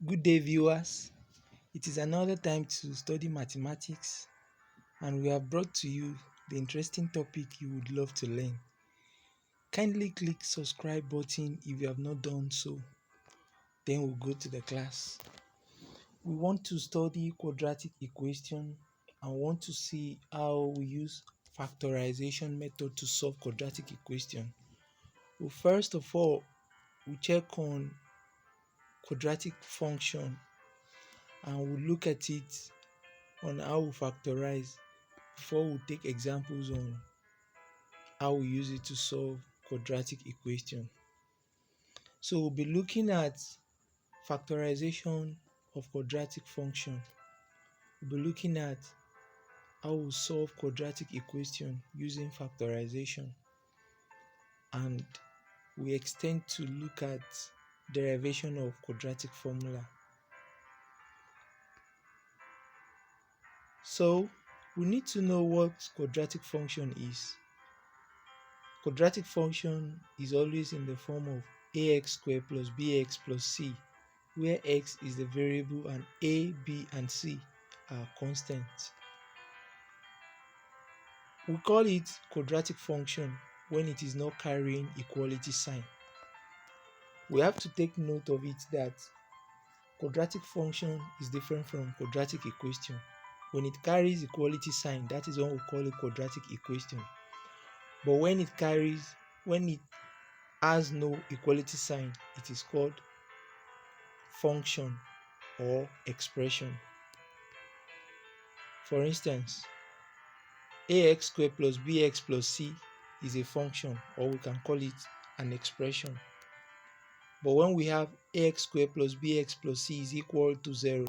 Good day, viewers. It is another time to study mathematics, and we have brought to you the interesting topic you would love to learn. Kindly click subscribe button if you have not done so. Then we'll go to the class. We want to study quadratic equation and want to see how we use factorization method to solve quadratic equation. Well, first of all, we check on quadratic function and we'll look at it on how we factorize before we take examples on how we use it to solve quadratic equation. So we'll be looking at factorization of quadratic function. We'll be looking at how we solve quadratic equation using factorization, and we extend to look at derivation of quadratic formula. So we need to know what quadratic function is. Quadratic function is always in the form of ax squared plus bx plus c, where x is the variable and a, b, and c are constants. We call it quadratic function when it is not carrying equality sign. We have to take note of it that quadratic function is different from quadratic equation. When it carries equality sign, that is when we call it quadratic equation. But when it has no equality sign, it is called function or expression. For instance, ax squared plus bx plus c is a function, or we can call it an expression. But when we have ax squared plus bx plus c is equal to 0,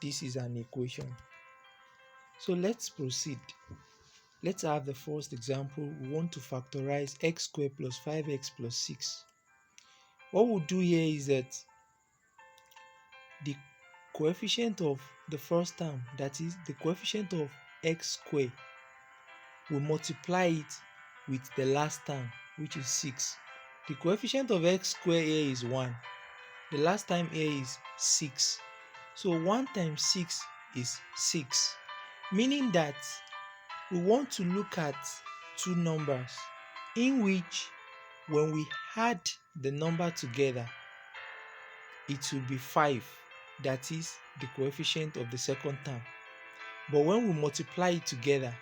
this is an equation. So let's proceed. Let's have the first example. We want to factorize x squared plus 5x plus 6. What we'll do here is that the coefficient of the first term, that is the coefficient of x squared, we multiply it with the last term, which is 6. The coefficient of x squared here is 1. The last term here is 6. So 1 times 6 is 6, meaning that we want to look at two numbers in which when we add the number together, it will be 5. That is the coefficient of the second term. But when we multiply it together,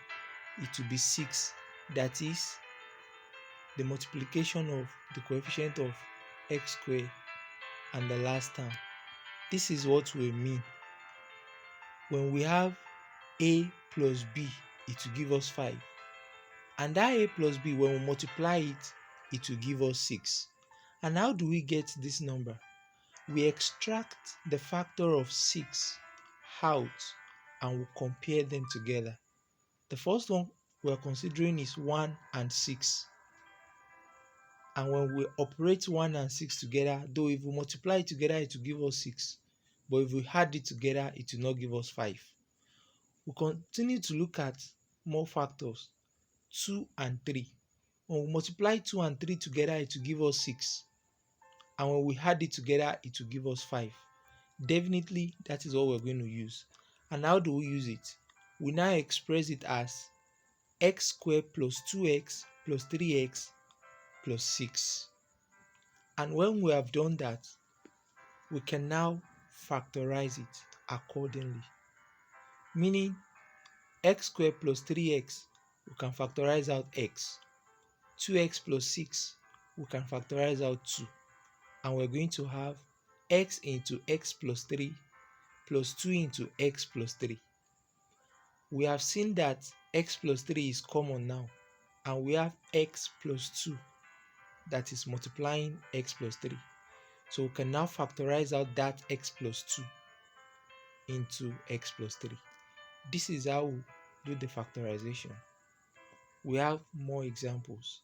it will be 6. That is the multiplication of the coefficient of x squared and the last term. This is what we mean. When we have a plus b, it will give us 5. And that a plus b, when we multiply it, it will give us 6. And how do we get this number? We extract the factor of 6 out and we compare them together. The first one we are considering is 1 and 6. And when we operate 1 and 6 together, though if we multiply it together, it will give us 6. But if we add it together, it will not give us 5. We continue to look at more factors, 2 and 3. When we multiply 2 and 3 together, it will give us 6. And when we add it together, it will give us 5. Definitely, that is what we're going to use. And how do we use it? We now express it as x squared plus 2x plus 3x plus 6. And when we have done that, we can now factorize it accordingly. Meaning, x squared plus 3x, we can factorize out x. 2x plus 6, we can factorize out 2. And we're going to have x into x plus 3 plus 2 into x plus 3. We have seen that x plus 3 is common now, and we have x plus 2 that is multiplying x plus 3. So we can now factorize out that x plus 2 into x plus 3. This is how we do the factorization. We have more examples.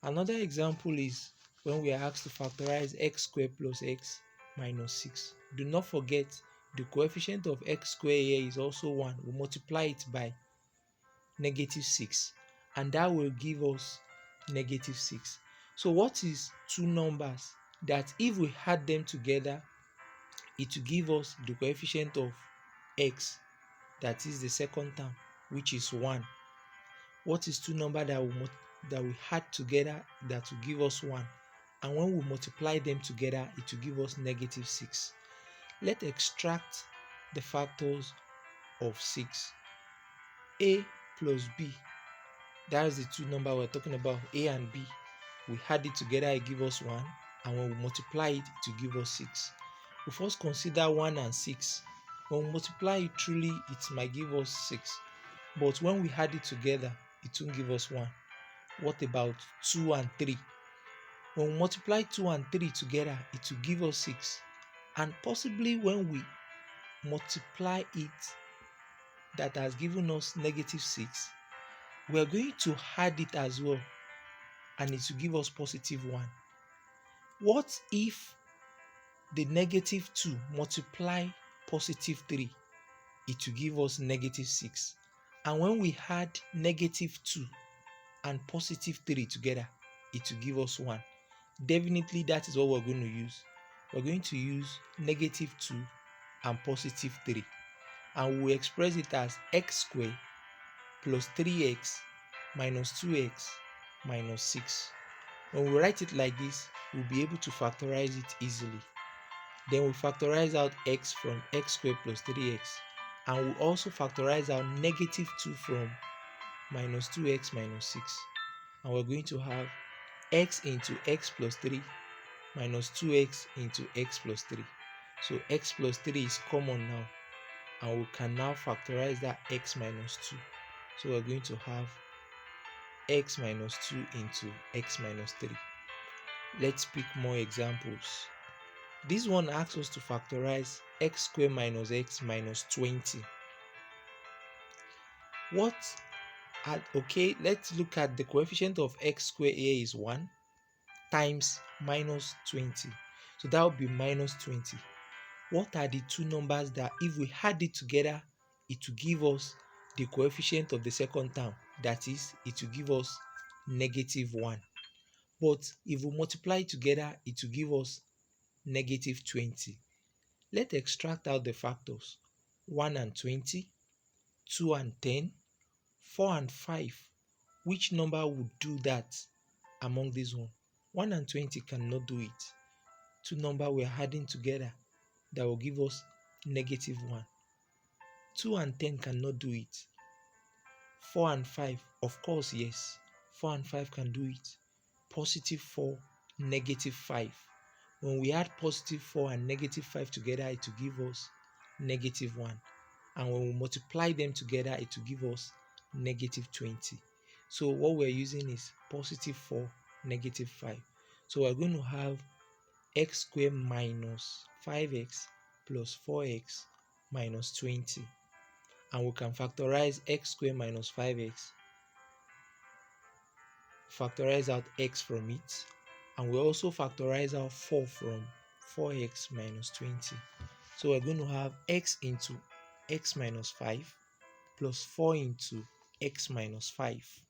Another example is when we are asked to factorize x squared plus x minus 6. Do not forget the coefficient of x squared here is also 1. We multiply it by negative 6, and that will give us negative 6. So what is two numbers that if we add them together, it will give us the coefficient of x, that is the second term, which is 1. What is two numbers that we add together that will give us 1? And when we multiply them together, it will give us negative 6. Let's extract the factors of 6. A plus B, that's the two numbers we're talking about, A and B. We add it together, it gives us 1. And when we multiply it, it will give us 6. We first consider 1 and 6. When we multiply it, truly it might give us 6. But when we add it together, it won't give us 1. What about 2 and 3? When we multiply 2 and 3 together, it will give us 6. And possibly when we multiply it, that has given us negative 6, we are going to add it as well, and it will give us positive 1. What if the negative 2 multiply positive 3? It will give us negative 6. And when we add negative 2 and positive 3 together, it will give us 1. Definitely that is what we're going to use. We're going to use negative 2 and positive 3. And we express it as x squared plus 3x minus 2x minus 6. When we write it like this, we'll be able to factorize it easily. Then we factorize out x from x squared plus 3x. And we also factorize out negative 2 from minus 2x minus 6. And we're going to have x into x plus 3 minus 2x into x plus 3. So x plus 3 is common now. And we can now factorize that x minus 2. So we're going to have x minus 2 into x minus 3. Let's pick more examples. This one asks us to factorize x squared minus x minus 20. Okay, let's look at the coefficient of x squared here is 1 times minus 20. So that would be minus 20. What are the two numbers that if we add it together, it will give us the coefficient of the second term? That is, it will give us negative 1. But if we multiply it together, it will give us negative 20. Let's extract out the factors. 1 and 20, 2 and 10, 4 and 5. Which number would do that among these one? 1 and 20 cannot do it. Two numbers we're adding together that will give us negative 1. 2 and 10 cannot do it. 4 and 5, of course, yes. 4 and 5 can do it. Positive 4, negative 5. When we add positive 4 and negative 5 together, it will give us negative 1. And when we multiply them together, it will give us negative 20. So what we're using is positive 4, negative 5. So we're going to have x squared minus 5x plus 4x minus 20. And we can factorize x squared minus 5x, factorize out x from it, and we also factorize out 4 from 4x minus 20. So we're going to have x into x minus 5 plus 4 into x minus 5.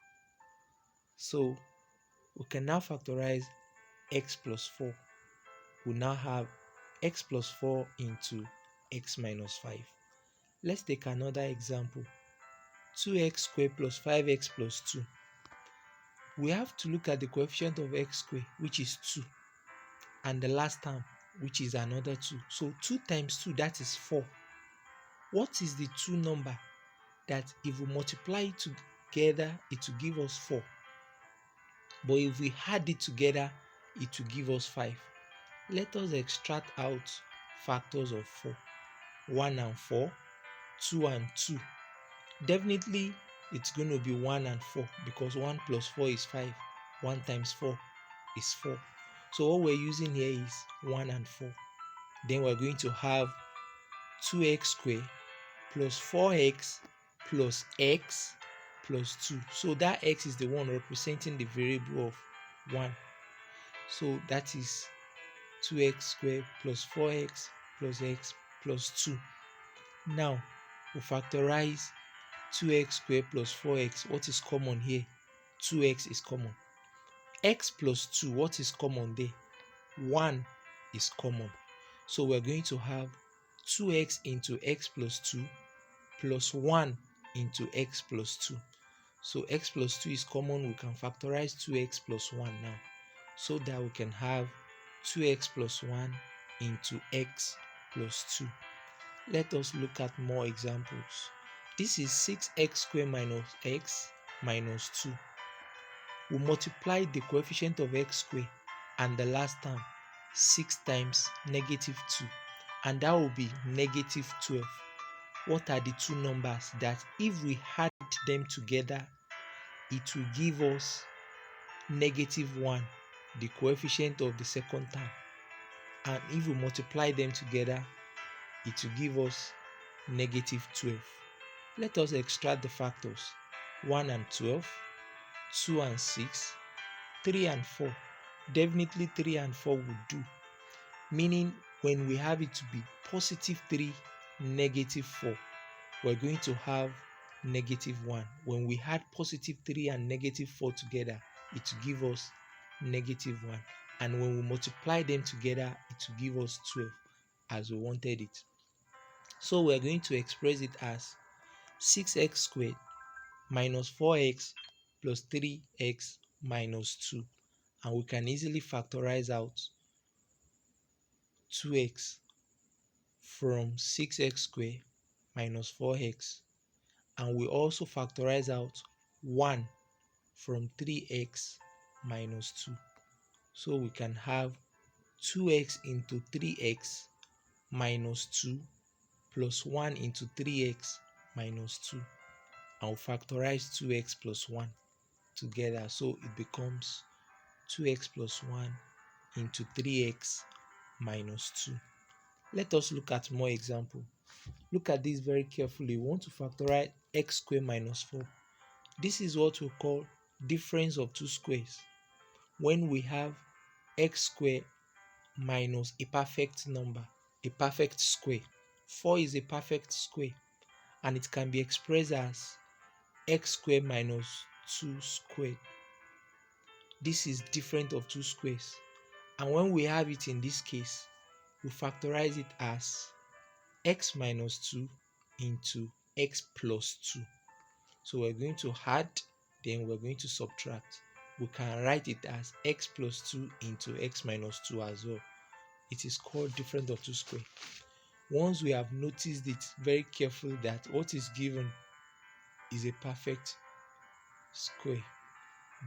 So we can now factorize x plus 4. We now have x plus 4 into x minus 5. Let's take another example. 2x squared plus 5x plus 2. We have to look at the coefficient of x squared, which is 2, and the last term, which is another 2. So 2 times 2, that is 4. What is the two number that if we multiply it together, it will give us 4? But if we add it together, it will give us 5. Let us extract out factors of 4. 1 and 4, 2 and 2. Definitely it's going to be 1 and 4 because 1 plus 4 is 5. 1 times 4 is 4. So what we're using here is 1 and 4. Then we're going to have 2x squared plus 4x plus x plus 2. So that x is the one representing the variable of 1. So that is 2x squared plus 4x plus x plus 2. Now we factorize 2x squared plus 4x. What is common here? 2x is common. X plus 2, what is common there? 1 is common. So we're going to have 2x into x plus 2 plus 1 into x plus 2. So x plus 2 is common. We can factorize 2x plus 1 now, so that we can have 2x plus 1 into x plus 2. Let us look at more examples. This is 6x squared minus x minus 2. We multiply the coefficient of x squared and the last term 6 times negative 2, and that will be negative 12. What are the two numbers that if we add them together, it will give us negative 1, the coefficient of the second term, and if we multiply them together, it will give us negative 12. Let us extract the factors: 1 and 12, 2 and 6, 3 and 4. Definitely 3 and 4 would do, meaning when we have it to be positive 3, negative 4, we're going to have negative 1. When we add positive 3 and negative 4 together, it will give us negative 1. And when we multiply them together, it will give us 12 as we wanted it. So we're going to express it as 6x squared minus 4x plus 3x minus 2. And we can easily factorize out 2x from 6x squared minus 4x, and we also factorize out 1 from 3x minus 2. So we can have 2x into 3x minus 2 plus 1 into 3x minus 2. And we'll factorize 2x plus 1 together, so it becomes 2x plus 1 into 3x minus 2. Let us look at more example. Look at this very carefully. We want to factorize x squared minus 4. This is what we call difference of two squares. When we have x squared minus a perfect number, a perfect square. 4 is a perfect square, and it can be expressed as x squared minus 2 squared. This is different of two squares, and when we have it in this case, we factorize it as x minus 2 into x plus 2. So we're going to add, then we're going to subtract. We can write it as x plus 2 into x minus 2 as well. It is called difference of two squares. Once we have noticed it very carefully that what is given is a perfect square,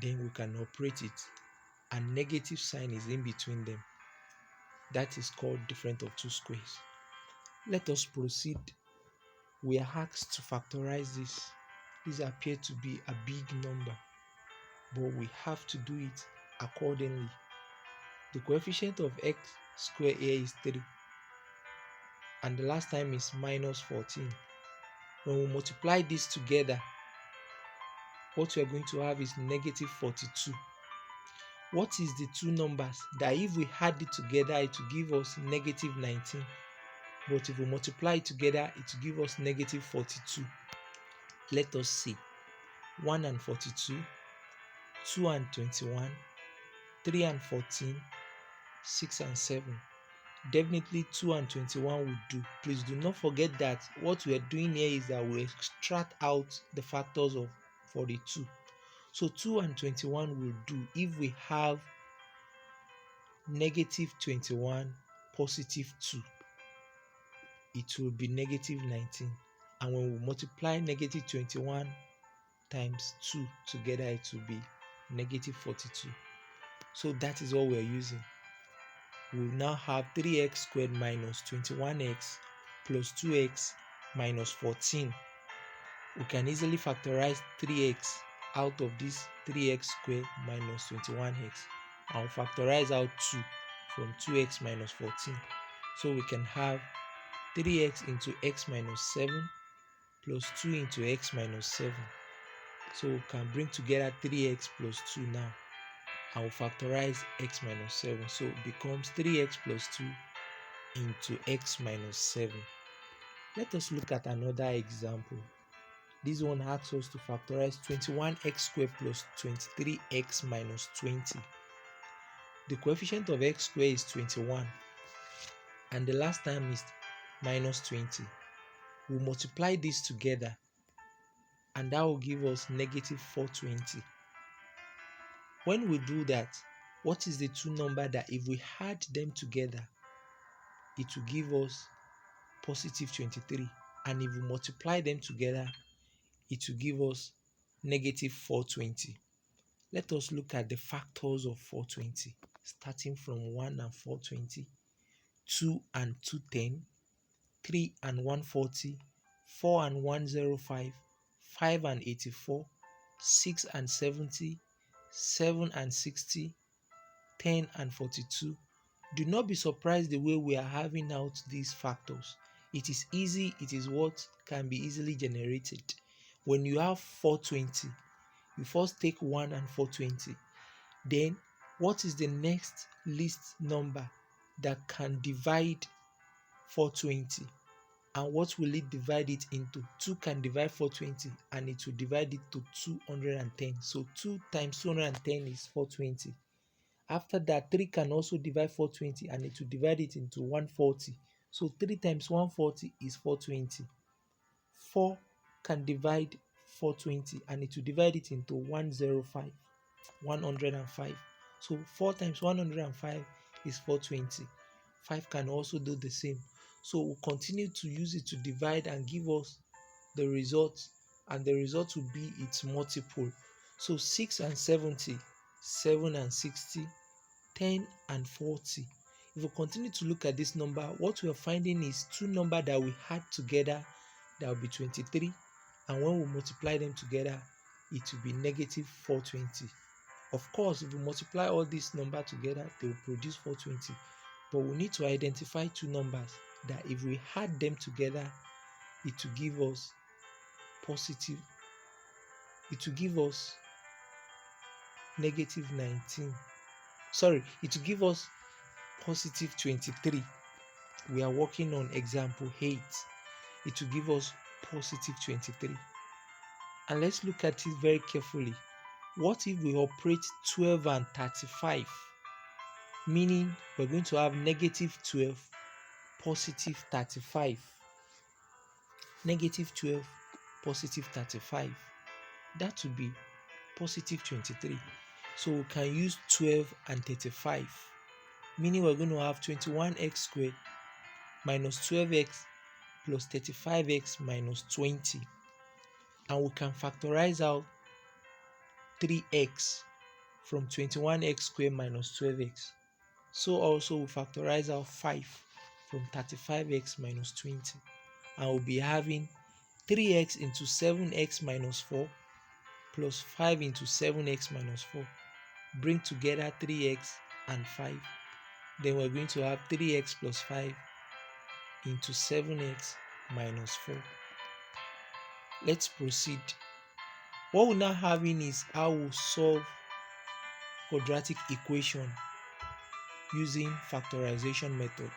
then we can operate it, and negative sign is in between them. That is called difference of two squares. Let us proceed. We are asked to factorize this. This appears to be a big number, but we have to do it accordingly. The coefficient of x squared here is 3, and the last time is minus 14. When we multiply this together, what we are going to have is negative 42. What is the two numbers that if we add it together, it will give us negative 19, but if we multiply it together, it will give us negative 42. Let us see. 1 and 42, 2 and 21, 3 and 14, 6 and 7. Definitely 2 and 21 will do. Please do not forget that what we are doing here is that we extract out the factors of 42. So 2 and 21 will do if we have negative 21, positive 2. It will be negative 19. And when we multiply negative 21 times 2 together, it will be negative 42. So that is what we are using. We will now have 3x squared minus 21x plus 2x minus 14. We can easily factorize 3x out of this 3x squared minus 21x, and factorize out 2 from 2x minus 14. So we can have 3x into x minus 7 plus 2 into x minus 7. So we can bring together 3x plus 2 now, and we'll factorize x minus 7. So it becomes 3x plus 2 into x minus 7. Let us look at another example. This one asks us to factorize 21x squared plus 23x minus 20. The coefficient of x squared is 21, and the last time is minus 20. We'll multiply this together and that will give us negative 420. When we do that, what is the two number that if we add them together, it will give us positive 23, and if we multiply them together, it will give us negative 420. Let us look at the factors of 420, starting from 1 and 420, 2 and 210, 3 and 140, 4 and 105, 5 and 84, 6 and 70, 7 and 60, 10 and 42. Do not be surprised the way we are having out these factors. It is easy, it is what can be easily generated. When you have 420, you first take 1 and 420. Then, what is the next least number that can divide 420? And what will it divide it into? 2 can divide 420 and it will divide it to 210. So 2 times 210 is 420. After that, 3 can also divide 420 and it will divide it into 140. So 3 times 140 is 420. 4 can divide 420 and it will divide it into 105. 105. So 4 times 105 is 420. 5 can also do the same. So we'll continue to use it to divide and give us the result, and the result will be its multiple. So 6 and 70, 7 and 60, 10 and 40. If we continue to look at this number, what we are finding is two numbers that we add together, that will be 23, and when we multiply them together, it will be negative 420. Of course, if we multiply all these numbers together, they will produce 420. But we need to identify two numbers that if we add them together, it will give us positive. It will give us negative 19. Sorry, it will give us positive 23. We are working on example 8. It will give us positive 23. And let's look at it very carefully. What if we operate 12 and 35? Meaning we're going to have negative 12, positive 35. Negative 12, positive 35. That would be positive 23. So we can use 12 and 35. Meaning we're going to have 21x squared minus 12x plus 35x minus 20. And we can factorize out 3x from 21x squared minus 12x. So also we factorize out 5 from 35x minus 20. And we'll be having 3x into 7x minus 4 plus 5 into 7x minus 4. Bring together 3x and 5. Then we're going to have 3x plus 5 into 7x minus 4. Let's proceed. What we're now having is how we solve quadratic equation using factorization method.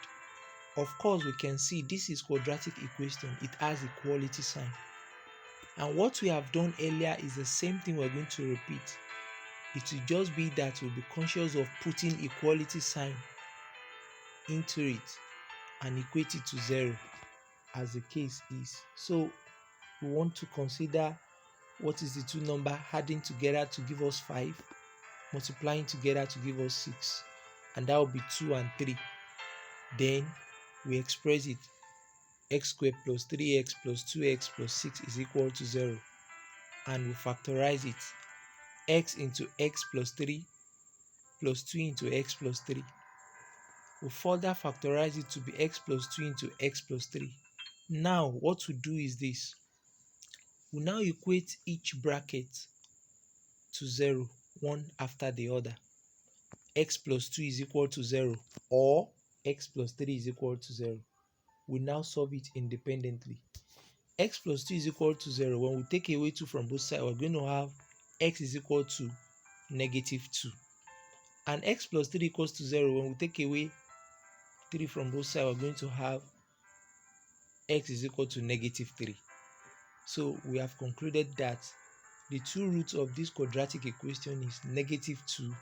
Of course, we can see this is quadratic equation. It has equality sign. And what we have done earlier is the same thing we're going to repeat. It will just be that we'll be conscious of putting equality sign into it and equate it to 0 as the case is. So we want to consider what is the two number adding together to give us 5, multiplying together to give us 6, and that will be 2 and 3. Then we express it: x squared plus 3x plus 2x plus 6 is equal to 0, and we factorize it: x into x plus 3 plus 2 into x plus 3. We further factorize it to be x plus 2 into x plus 3. Now what we do is this: we now equate each bracket to 0, one after the other. X plus 2 is equal to 0, or x plus 3 is equal to 0. We now solve it independently. X plus 2 is equal to 0. When we take away 2 from both sides, we're going to have x is equal to negative 2. And x plus 3 equals to 0. When we take away 3 from both sides, we're going to have x is equal to negative 3. So we have concluded that the two roots of this quadratic equation is negative 2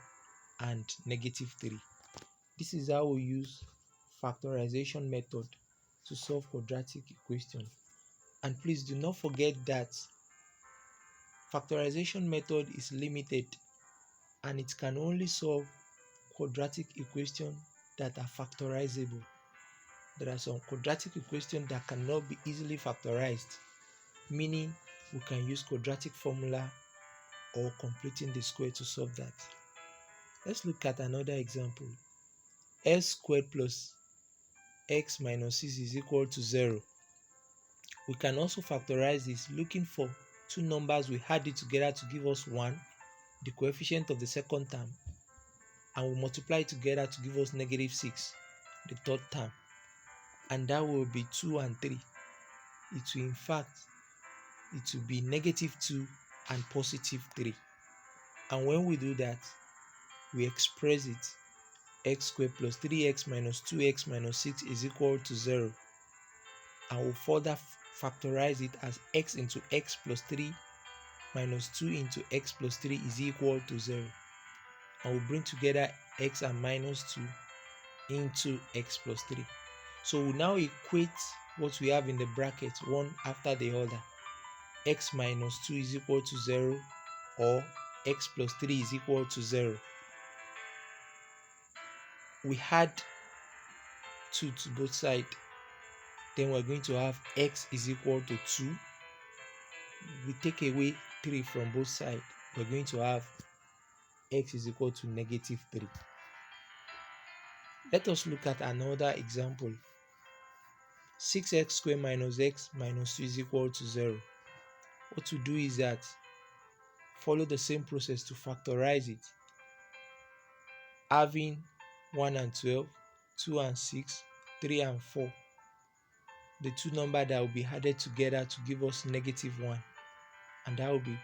and negative 3. This is how we use factorization method to solve quadratic equation. And please do not forget that factorization method is limited and it can only solve quadratic equations that are factorizable. There are some quadratic equations that cannot be easily factorized, meaning we can use quadratic formula or completing the square to solve that. Let's look at another example. X squared plus x minus 6 is equal to 0. We can also factorize this looking for two numbers we add it together to give us 1, the coefficient of the second term, and we multiply it together to give us negative 6, the third term, and that will be 2 and 3. It will be negative 2 and positive 3. And when we do that, we express it x squared plus 3x minus 2x minus 6 is equal to 0. And we'll further factorize it as x into x plus 3 minus 2 into x plus 3 is equal to 0. And we'll bring together x and minus 2 into x plus 3. So we now equate what we have in the bracket one after the other. X minus 2 is equal to 0, or x plus 3 is equal to 0. We add 2 to both sides. Then we're going to have x is equal to 2. We take away 3 from both sides. We're going to have x is equal to negative 3. Let us look at another example. 6x squared minus x minus 2 is equal to 0. What to do is that follow the same process to factorize it. Having 1 and 12, 2 and 6, 3 and 4. The two numbers that will be added together to give us negative 1. And that will be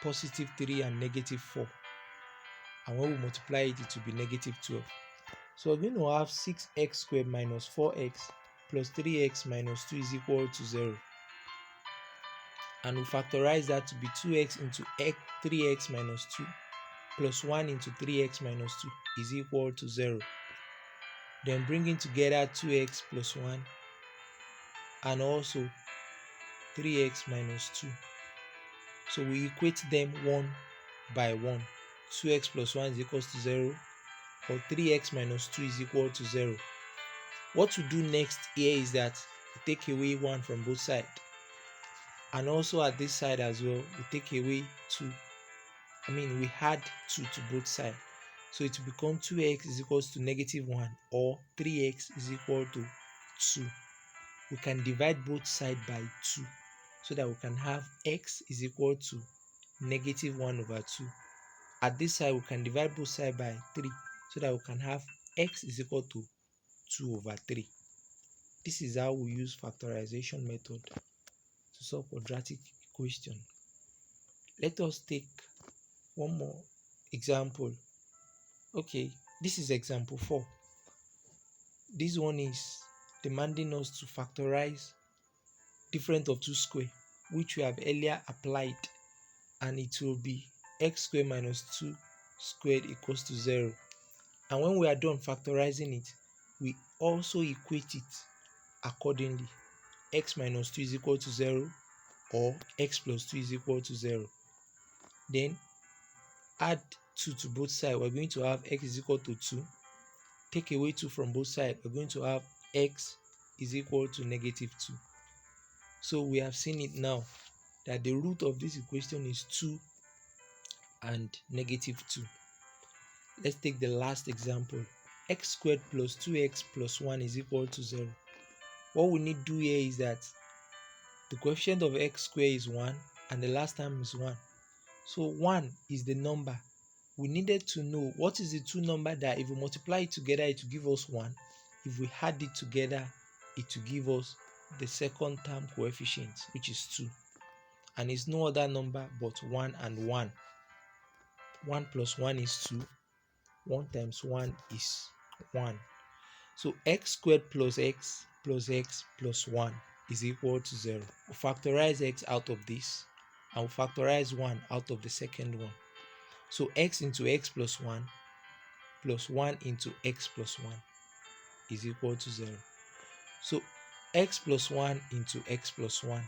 positive 3 and negative 4. And when we multiply it, it will be negative 12. So we're going to have 6x squared minus 4x plus 3x minus 2 is equal to 0. And we factorize that to be 2x into 3x minus 2 plus 1 into 3x minus 2 is equal to 0. Then bringing together 2x plus 1 and also 3x minus 2. So we equate them one by one. 2x plus 1 is equal to 0, or 3x minus 2 is equal to 0. What we do next here is that we take away 1 from both sides. And also at this side as well, we take away 2. We add 2 to both sides. So it will become 2x is equal to negative 1, or 3x is equal to 2. We can divide both sides by 2 so that we can have x is equal to negative 1 over 2. At this side, we can divide both sides by 3 so that we can have x is equal to 2 over 3. This is how we use factorization method to solve quadratic equation. Let us take one more example. Okay, this is example 4. This one is demanding us to factorize difference of two squares, which we have earlier applied, and it will be x squared minus 2 squared equals to 0. And when we are done factorizing it, we also equate it accordingly. X minus 2 is equal to 0, or x plus 2 is equal to 0. Then add 2 to both sides. We're going to have x is equal to 2. Take away 2 from both sides. We're going to have x is equal to negative 2. So we have seen it now that the root of this equation is 2 and negative 2. Let's take the last example. X squared plus 2x plus 1 is equal to 0. What we need to do here is that the coefficient of x squared is 1 and the last term is 1. So 1 is the number. We needed to know what is the two number that if we multiply it together, it will give us 1. If we add it together, it will give us the second term coefficient, which is 2. And it's no other number but 1 and 1. 1 plus 1 is 2. 1 times 1 is 1. So x squared plus x plus 1 is equal to 0. We factorize x out of this and we factorize 1 out of the second one. So x into x plus 1 plus 1 into x plus 1 is equal to 0. So x plus 1 into x plus 1.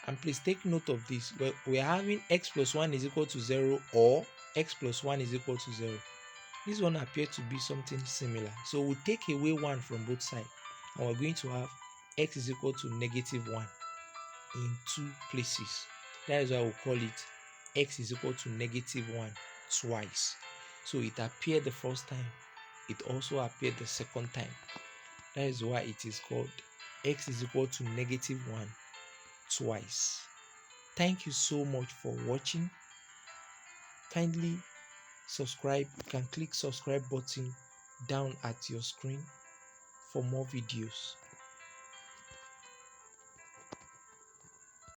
And please take note of this. We're having x plus 1 is equal to 0 or x plus 1 is equal to 0. This one appears to be something similar. So we'll take away 1 from both sides. And we're going to have x is equal to negative 1 in two places. That is why we call it x is equal to negative 1 twice. So it appeared the first time. It also appeared the second time. That is why it is called x is equal to negative 1 twice. Thank you so much for watching. Kindly subscribe. You can click subscribe button down at your screen for more videos.